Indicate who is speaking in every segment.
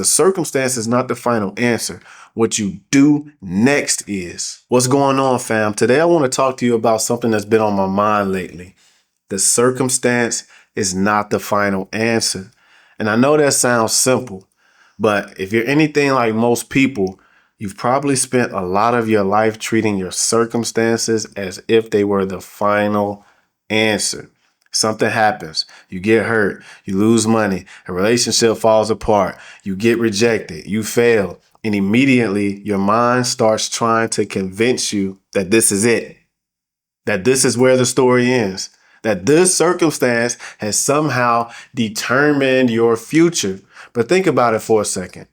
Speaker 1: The circumstance is not the final answer. What you do next is. What's going on, fam? Today I want to talk to you about something that's been on my mind lately. The circumstance is not the final answer. And I know that sounds simple, but if you're anything like most people, you've probably spent a lot of your life treating your circumstances as if they were the final answer. Something happens, you get hurt, you lose money, a relationship falls apart, you get rejected, you fail, and immediately your mind starts trying to convince you that this is it, that this is where the story ends, that this circumstance has somehow determined your future. But think about it for a second.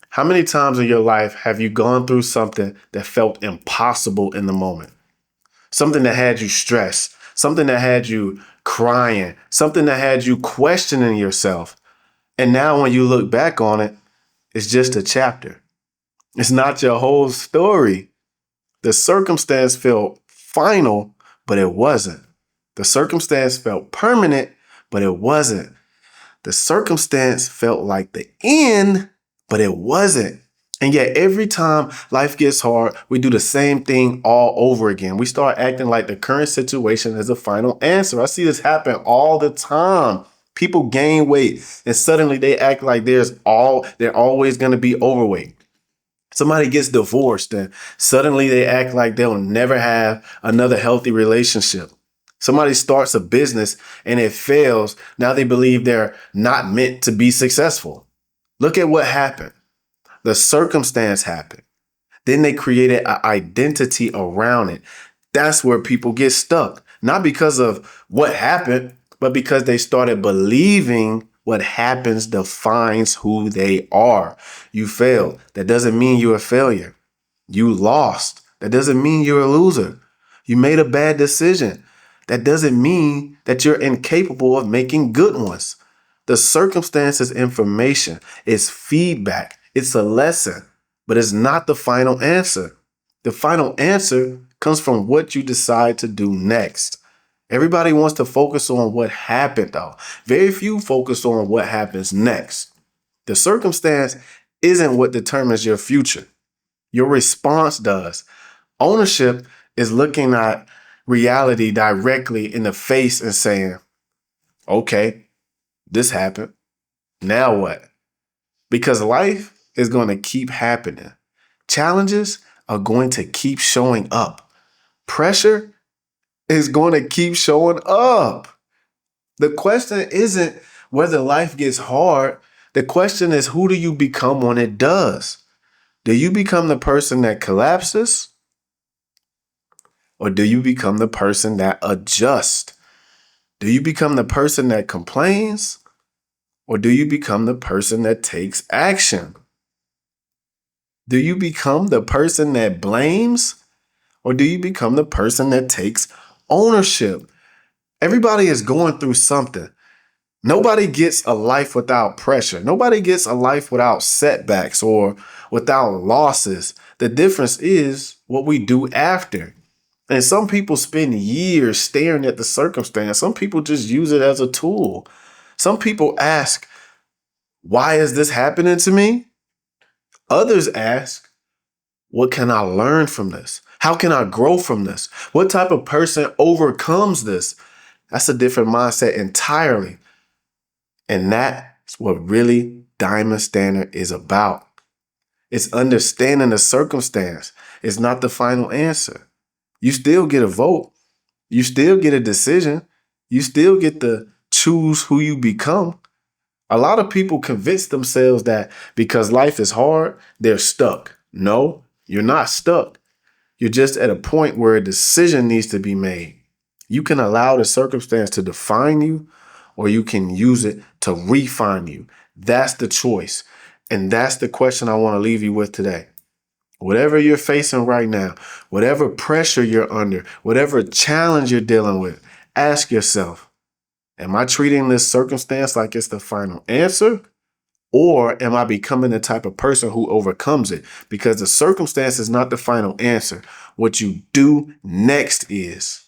Speaker 1: How many times in your life have you gone through something that felt impossible in the moment? Something that had you stressed, something that had you crying, something that had you questioning yourself. And now when you look back on it, it's just a chapter. It's not your whole story. The circumstance felt final, but it wasn't. The circumstance felt permanent, but it wasn't. The circumstance felt like the end, but it wasn't. And yet every time life gets hard, we do the same thing all over again. We start acting like the current situation is the final answer. I see this happen all the time. People gain weight and suddenly they act like they're always going to be overweight. Somebody gets divorced and suddenly they act like they'll never have another healthy relationship. Somebody starts a business and it fails. Now they believe they're not meant to be successful. Look at what happened. The circumstance happened. Then they created an identity around it. That's where people get stuck. Not because of what happened, but because they started believing what happens defines who they are. You failed. That doesn't mean you're a failure. You lost. That doesn't mean you're a loser. You made a bad decision. That doesn't mean that you're incapable of making good ones. The circumstance is information. It's feedback. It's a lesson, but it's not the final answer. The final answer comes from what you decide to do next. Everybody wants to focus on what happened, though. Very few focus on what happens next. The circumstance isn't what determines your future. Your response does. Ownership is looking at reality directly in the face and saying, okay, this happened. Now what? Because life is going to keep happening. Challenges are going to keep showing up. Pressure is going to keep showing up. The question isn't whether life gets hard. The question is, who do you become when it does? Do you become the person that collapses? Or do you become the person that adjusts? Do you become the person that complains? Or do you become the person that takes action? Do you become the person that blames? Or do you become the person that takes ownership? Everybody is going through something. Nobody gets a life without pressure. Nobody gets a life without setbacks or without losses. The difference is what we do after. And some people spend years staring at the circumstance. Some people just use it as a tool. Some people ask, why is this happening to me? Others ask, what can I learn from this? How can I grow from this? What type of person overcomes this? That's a different mindset entirely. And that's what really Diamond Standard is about. It's understanding the circumstance. It's not the final answer. You still get a vote. You still get a decision. You still get to choose who you become. A lot of people convince themselves that because life is hard, they're stuck. No, you're not stuck. You're just at a point where a decision needs to be made. You can allow the circumstance to define you, or you can use it to refine you. That's the choice. And that's the question I want to leave you with today. Whatever you're facing right now, whatever pressure you're under, whatever challenge you're dealing with, ask yourself, am I treating this circumstance like it's the final answer? Or am I becoming the type of person who overcomes it? Because the circumstance is not the final answer. What you do next is.